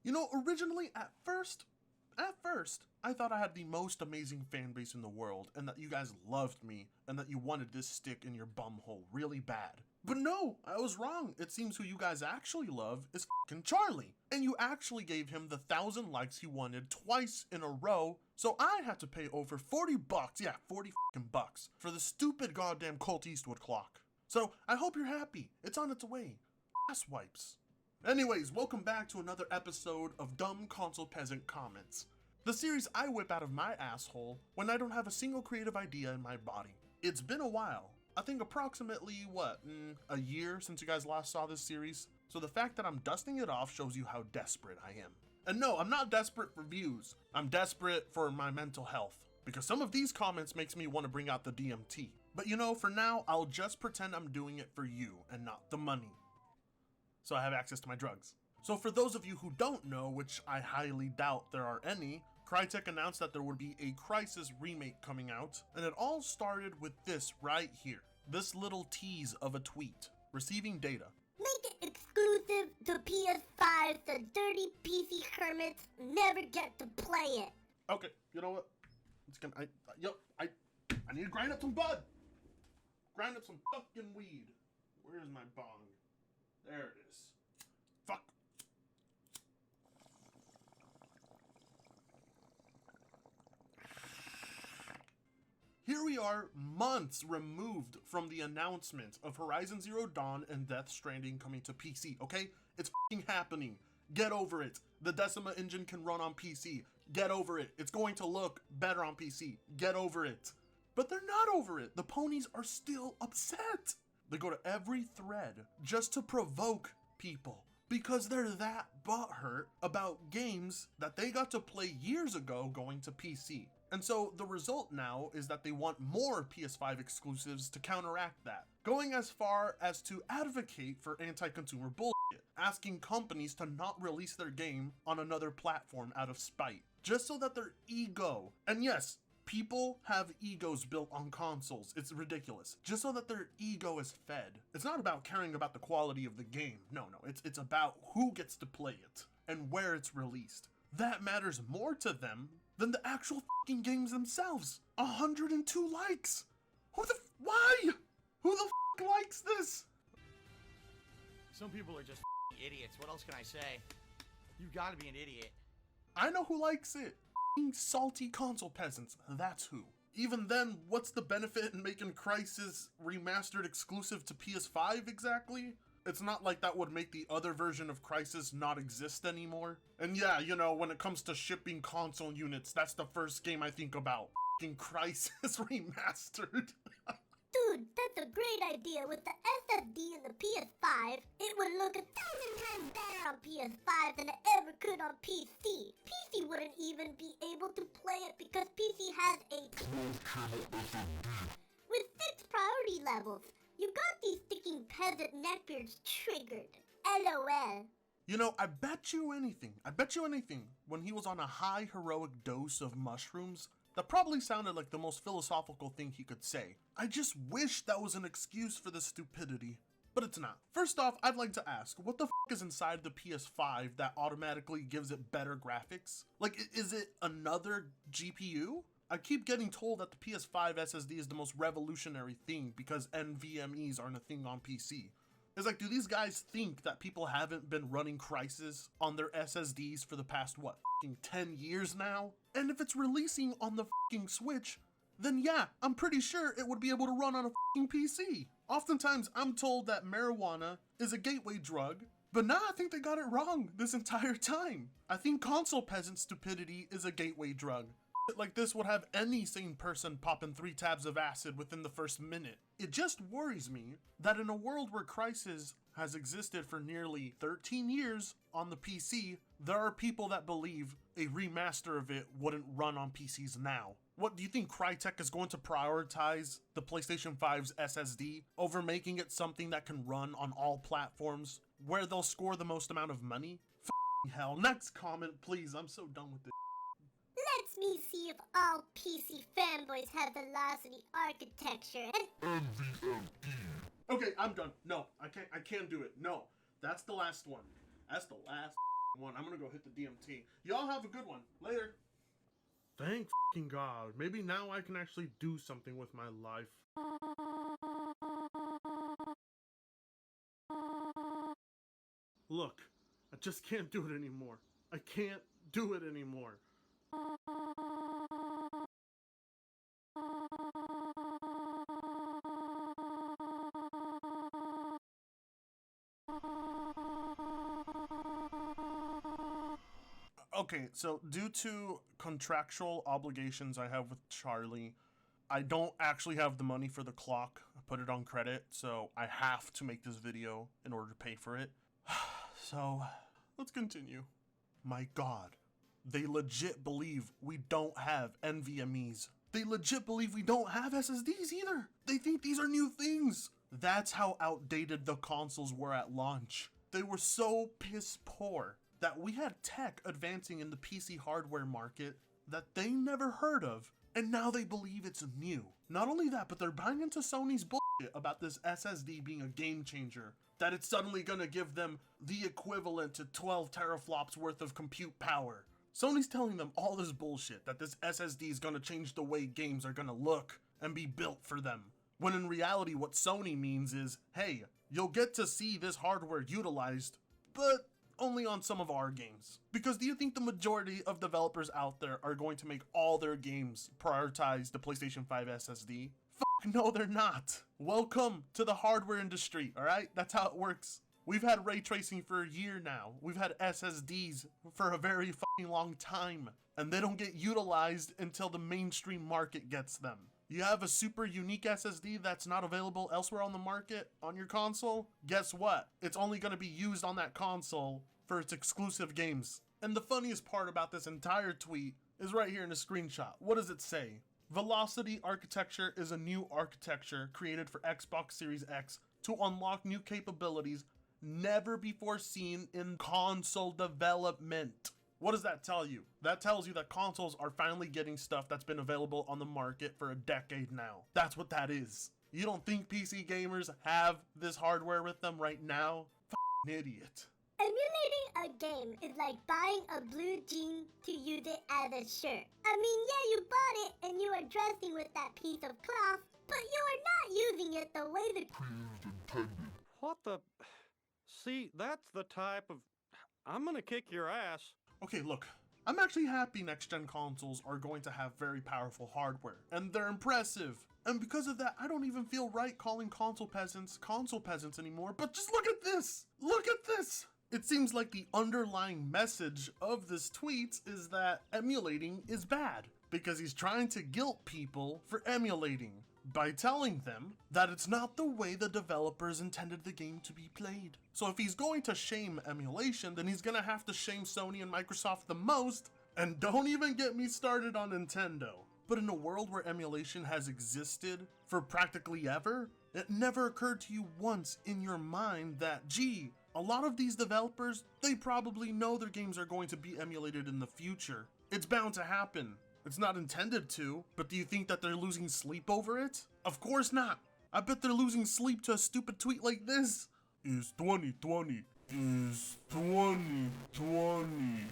You know, originally, at first, I thought I had the most amazing fan base in the world, and that you guys loved me, and that you wanted this stick in your bum hole really bad. But no, I was wrong. It seems who you guys actually love is f***ing Charlie. And you actually gave him the 1,000 likes he wanted twice in a row, so I had to pay over 40 bucks, yeah, 40 f***ing bucks, for the stupid goddamn Colt Eastwood clock. So, I hope you're happy. It's on its way. Ass wipes. Anyways, welcome back to another episode of Dumb Console Peasant Comments. The series I whip out of my asshole when I don't have a single creative idea in my body. It's been a while. I think approximately, a year since you guys last saw this series. So the fact that I'm dusting it off shows you how desperate I am. And no, I'm not desperate for views. I'm desperate for my mental health. Because some of these comments makes me want to bring out the DMT. But you know, for now, I'll just pretend I'm doing it for you and not the money. So I have access to my drugs. So for those of you who don't know, which I highly doubt there are any, Crytek announced that there would be a Crysis Remake coming out, and it all started with this right here. This little tease of a tweet. Receiving data. Make it exclusive to PS5 so dirty PC hermits never get to play it. Okay, you know what? It's gonna, I need to grind up some bud. Grind up some fucking weed. Where's my bong? There it is. Fuck. Here we are, months removed from the announcement of Horizon Zero Dawn and Death Stranding coming to PC, okay? It's f***ing happening. Get over it. The Decima engine can run on PC. Get over it. It's going to look better on PC. Get over it. But they're not over it. The ponies are still upset. They go to every thread just to provoke people because they're that butthurt about games that they got to play years ago going to PC. And so the result now is that they want more PS5 exclusives to counteract that, going as far as to advocate for anti-consumer bullshit, asking companies to not release their game on another platform out of spite, just so that their ego, and yes, people have egos built on consoles, it's ridiculous, just so that their ego is fed. It's not about caring about the quality of the game, no, it's about who gets to play it, and where it's released. That matters more to them than the actual fucking games themselves. 102 likes! Why? Who the likes this? Some people are just idiots, what else can I say? You gotta be an idiot. I know who likes it. Salty console peasants, that's who. Even then, what's the benefit in making Crysis Remastered exclusive to PS5 exactly? It's not like that would make the other version of Crysis not exist anymore. And yeah, you know, when it comes to shipping console units, that's the first game I think about. F***ing Crysis Remastered. Dude, that's a great idea. With the SSD in the PS5, it would look 1,000 times better on PS5 than it ever could on PC. PC wouldn't even be able to play it because PC has a with 6 priority levels. You got these sticking peasant neckbeards triggered. LOL. You know, I bet you anything, when he was on a high heroic dose of mushrooms, that probably sounded like the most philosophical thing he could say. I just wish that was an excuse for the stupidity. But it's not. First off, I'd like to ask, what the f*** is inside the PS5 that automatically gives it better graphics? Like, is it another GPU? I keep getting told that the PS5 SSD is the most revolutionary thing because NVMEs aren't a thing on PC. It's like, do these guys think that people haven't been running Crysis on their SSDs for the past, 10 years now? And if it's releasing on the Switch, then yeah, I'm pretty sure it would be able to run on a PC. Oftentimes, I'm told that marijuana is a gateway drug, but now I think they got it wrong this entire time. I think console peasant stupidity is a gateway drug. Like this would have any sane person popping 3 tabs of acid within the first minute. It just worries me that in a world where Crysis has existed for nearly 13 years on the PC, there are people that believe a remaster of it wouldn't run on PCs now. What, do you think Crytek is going to prioritize the PlayStation 5's SSD over making it something that can run on all platforms where they'll score the most amount of money? F***ing hell. Next comment, please. I'm so done with this. Let me see if all PC fanboys have velocity architecture and NVMe. Okay, I'm done. No, I can't do it. No, that's the last one. That's the last I'm gonna go hit the DMT. Y'all have a good one. Later. Thank fucking God. Maybe now I can actually do something with my life. Look, I just can't do it anymore. I can't do it anymore. Okay, so due to contractual obligations I have with Charlie, I don't actually have the money for the clock. I put it on credit, so I have to make this video in order to pay for it. So, let's continue. My God, they legit believe we don't have NVMEs. They legit believe we don't have SSDs either. They think these are new things. That's how outdated the consoles were at launch. They were so piss poor that we had tech advancing in the PC hardware market that they never heard of, and now they believe it's new. Not only that, but they're buying into Sony's bullshit about this SSD being a game changer, that it's suddenly gonna give them the equivalent to 12 teraflops worth of compute power. Sony's telling them all this bullshit, that this SSD is gonna change the way games are gonna look and be built for them. When in reality, what Sony means is, hey, you'll get to see this hardware utilized, but only on some of our games. Because do you think the majority of developers out there are going to make all their games prioritize the PlayStation 5 SSD? Fuck no, they're not. Welcome to the hardware industry, alright? That's how it works. We've had ray tracing for a year now. We've had SSDs for a very fucking long time. And they don't get utilized until the mainstream market gets them. You have a super unique SSD that's not available elsewhere on the market on your console? Guess what? It's only going to be used on that console for its exclusive games. And the funniest part about this entire tweet is right here in the screenshot. What does it say? Velocity architecture is a new architecture created for Xbox Series X to unlock new capabilities never before seen in console development. What does that tell you? That tells you that consoles are finally getting stuff that's been available on the market for a decade now. That's what that is. You don't think PC gamers have this hardware with them right now? F***ing idiot. Emulating a game is like buying a blue jean to use it as a shirt. I mean, yeah, you bought it and you are dressing with that piece of cloth, but you are not using it the way the creator intended. What the... See, that's the type of... I'm gonna kick your ass. Okay, look, I'm actually happy next-gen consoles are going to have very powerful hardware, and they're impressive. And because of that, I don't even feel right calling console peasants anymore, but just look at this! Look at this! It seems like the underlying message of this tweet is that emulating is bad, because he's trying to guilt people for emulating by telling them that it's not the way the developers intended the game to be played. So if he's going to shame emulation, then he's gonna have to shame Sony and Microsoft the most, and don't even get me started on Nintendo. But in a world where emulation has existed for practically ever, it never occurred to you once in your mind that, gee, a lot of these developers, they probably know their games are going to be emulated in the future. It's bound to happen. It's not intended to, but do you think that they're losing sleep over it? Of course not. I bet they're losing sleep to a stupid tweet like this. It's 2020. It's 2020.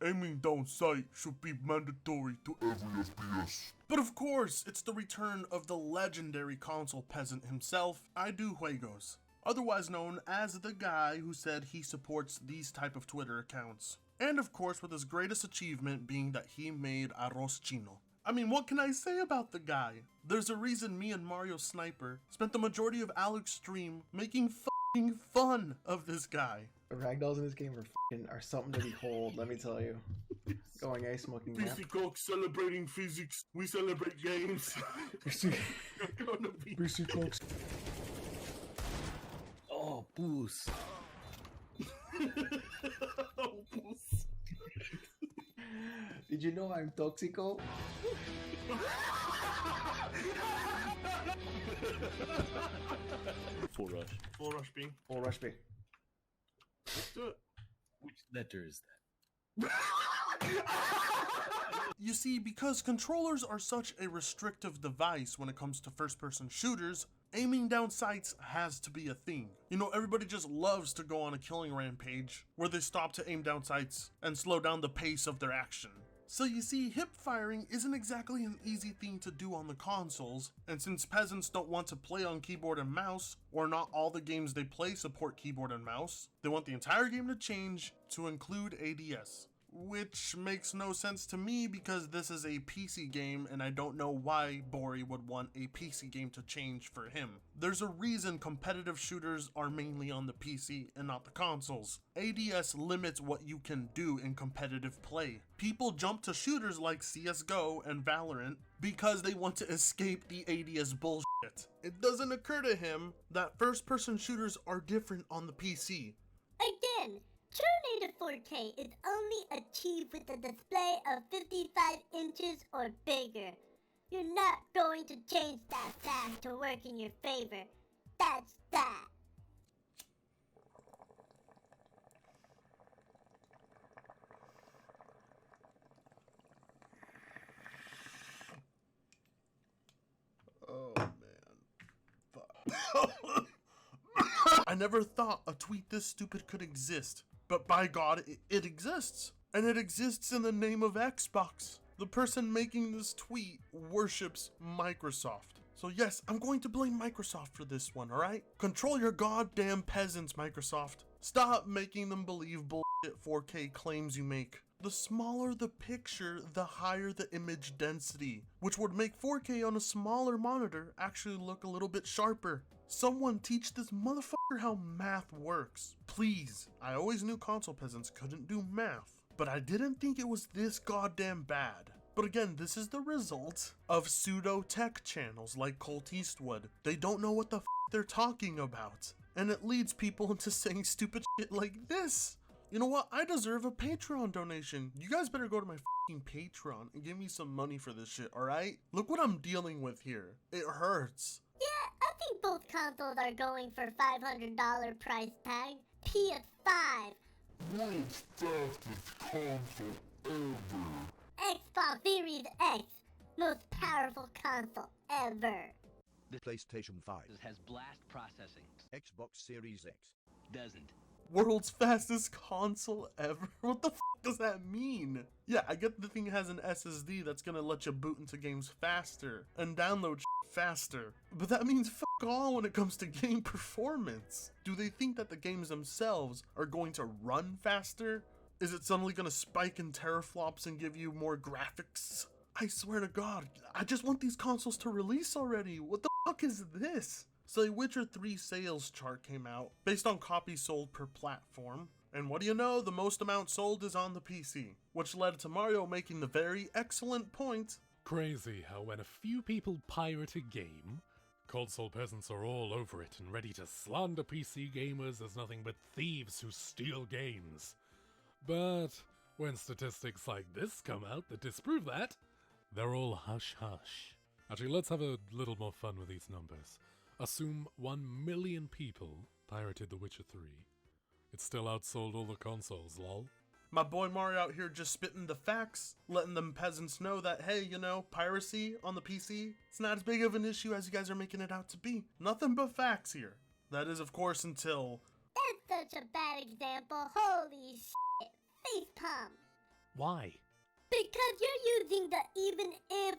Aiming down sight should be mandatory to every FPS. But of course, it's the return of the legendary console peasant himself, I Do Juegos, otherwise known as the guy who said he supports these type of Twitter accounts. And of course, with his greatest achievement being that he made arroz chino. I mean, what can I say about the guy? There's a reason me and Mario Sniper spent the majority of Alec's stream making f***ing fun of this guy. The ragdolls in this game are something to behold, let me tell you. Going a smoking map. PC Coke celebrating physics. We celebrate games. PC Coke. Oh, boost. Did you know I'm toxico? Full rush. Full rush B. Full rush B. Let's do it. Which letter is that? You see, because controllers are such a restrictive device when it comes to first-person shooters, aiming down sights has to be a thing. You know, everybody just loves to go on a killing rampage where they stop to aim down sights and slow down the pace of their action. So you see, hip firing isn't exactly an easy thing to do on the consoles, and since peasants don't want to play on keyboard and mouse, or not all the games they play support keyboard and mouse, they want the entire game to change to include ADS. Which makes no sense to me because this is a PC game and I don't know why Bori would want a PC game to change for him. There's a reason competitive shooters are mainly on the PC and not the consoles. ADS limits what you can do in competitive play. People jump to shooters like CSGO and Valorant because they want to escape the ADS bullshit. It doesn't occur to him that first-person shooters are different on the PC. Again, true native 4K is only achieved with a display of 55 inches or bigger. You're not going to change that fact to work in your favor. That's that. Oh man. Fuck. I never thought a tweet this stupid could exist, but by God, it exists. And it exists in the name of Xbox. The person making this tweet worships Microsoft. So yes, I'm going to blame Microsoft for this one, alright? Control your goddamn peasants, Microsoft. Stop making them believe bullshit 4K claims you make. The smaller the picture, the higher the image density, which would make 4K on a smaller monitor actually look a little bit sharper. Someone teach this motherfucker how math works. Please. I always knew console peasants couldn't do math, but I didn't think it was this goddamn bad. But again, this is the result of pseudo-tech channels like Colt Eastwood. They don't know what the they're talking about, and it leads people into saying stupid shit like this. You know what? I deserve a Patreon donation. You guys better go to my fucking Patreon and give me some money for this shit, alright? Look what I'm dealing with here. It hurts. Yeah, I think both consoles are going for $500 price tag. PS5. World's fastest console ever. Xbox Series X. Most powerful console ever. The PlayStation 5 has blast processing. Xbox Series X Doesn't. World's fastest console ever? What the f does that mean? Yeah, I get the thing has an SSD that's gonna let you boot into games faster and download faster, but that means f all when it comes to game performance. Do they think that the games themselves are going to run faster? Is it suddenly gonna spike in teraflops and give you more graphics? I swear to God, I just want these consoles to release already. What the fuck is this? So a Witcher 3 sales chart came out based on copies sold per platform, and what do you know, the most amount sold is on the PC, which led to Mario making the very excellent point. Crazy how when a few people pirate a game, console peasants are all over it and ready to slander PC gamers as nothing but thieves who steal games. But when statistics like this come out that disprove that, they're all hush hush. Actually, let's have a little more fun with these numbers. Assume 1 million people pirated The Witcher 3. It still outsold all the consoles, lol. My boy Mario out here just spitting the facts, letting them peasants know that, hey, you know, piracy on the PC, it's not as big of an issue as you guys are making it out to be. Nothing but facts here. That is, of course, until... That's such a bad example. Holy shit. Facepalm. Why? Because you're using the even if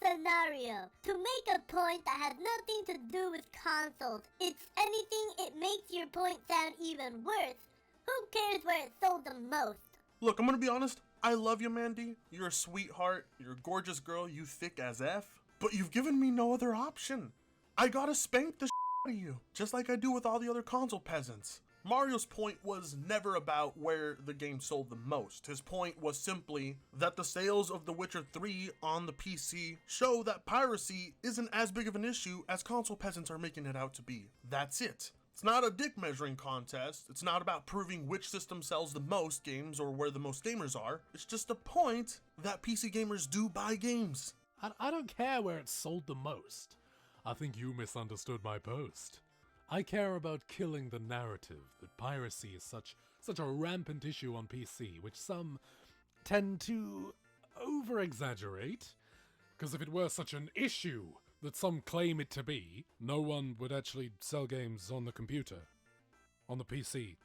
scenario to make a point that has nothing to do with consoles. If anything, it makes your point sound even worse. Who cares where it sold the most? Look, I'm gonna be honest, I love you, Mandy. You're a sweetheart, you're a gorgeous girl, you thick as F. But you've given me no other option. I gotta spank the out of you, just like I do with all the other console peasants. Mario's point was never about where the game sold the most. His point was simply that the sales of The Witcher 3 on the PC show that piracy isn't as big of an issue as console peasants are making it out to be. That's it. It's not a dick measuring contest. It's not about proving which system sells the most games or where the most gamers are. It's just a point that PC gamers do buy games. I don't care where it's sold the most. I think you misunderstood my post. I care about killing the narrative that piracy is such a rampant issue on PC, which some tend to over-exaggerate. Because if it were such an issue, that some claim it to be, no one would actually sell games on the computer, on the PC.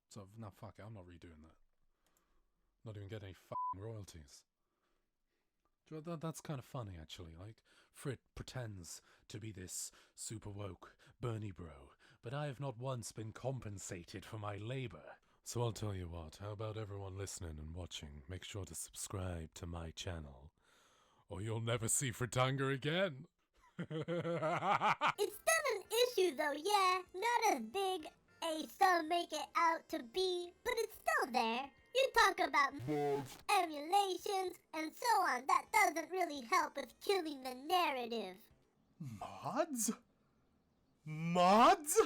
So, no, fuck it, I'm not redoing that. Not even getting any fucking royalties. That's kind of funny, actually. Like, Frit pretends to be this super woke Bernie bro, but I have not once been compensated for my labor. So I'll tell you what, how about everyone listening and watching, make sure to subscribe to my channel, or you'll never see Fritanga again. It's still an issue though, yeah. Not as big as some make it out to be, but it's still there. You talk about emulations and so on. That doesn't really help with killing the narrative. Mods? Mods?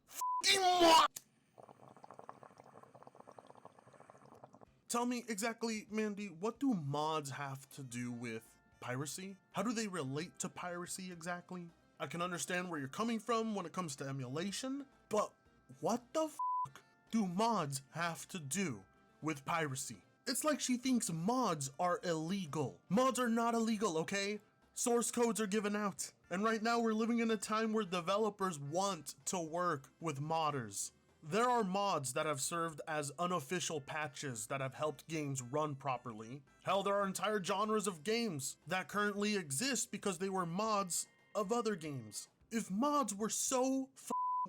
F***ing mods! Tell me exactly, Mandy, what do mods have to do with piracy? How do they relate to piracy exactly? I can understand where you're coming from when it comes to emulation, but what the fuck do mods have to do with piracy? It's like she thinks mods are illegal. Mods are not illegal, okay? Source codes are given out. And right now we're living in a time where developers want to work with modders. There are mods that have served as unofficial patches that have helped games run properly. Hell, there are entire genres of games that currently exist because they were mods of other games. If mods were so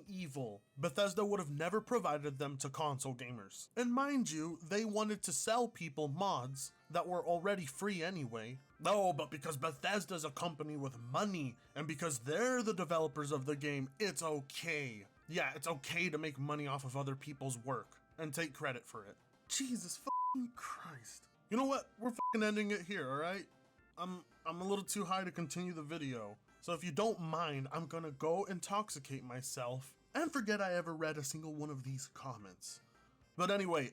evil, Bethesda would have never provided them to console gamers. And mind you, they wanted to sell people mods that were already free anyway. No, but because Bethesda's a company with money, and because they're the developers of the game, it's okay. Yeah, it's okay to make money off of other people's work and take credit for it. Jesus fucking Christ. You know what? We're fucking ending it here, alright? I'm a little too high to continue the video. So if you don't mind, I'm gonna go intoxicate myself and forget I ever read a single one of these comments. But anyway,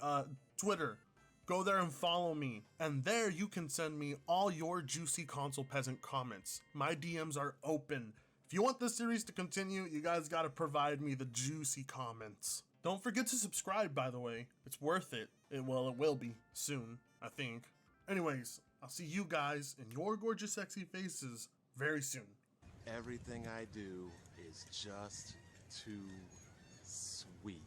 Twitter, go there and follow me. And there you can send me all your juicy console peasant comments. My DMs are open. If you want this series to continue, you guys gotta provide me the juicy comments. Don't forget to subscribe, by the way. It's worth it. It will be soon, I think. Anyways, I'll see you guys in your gorgeous sexy faces very soon. Everything I do is just too sweet.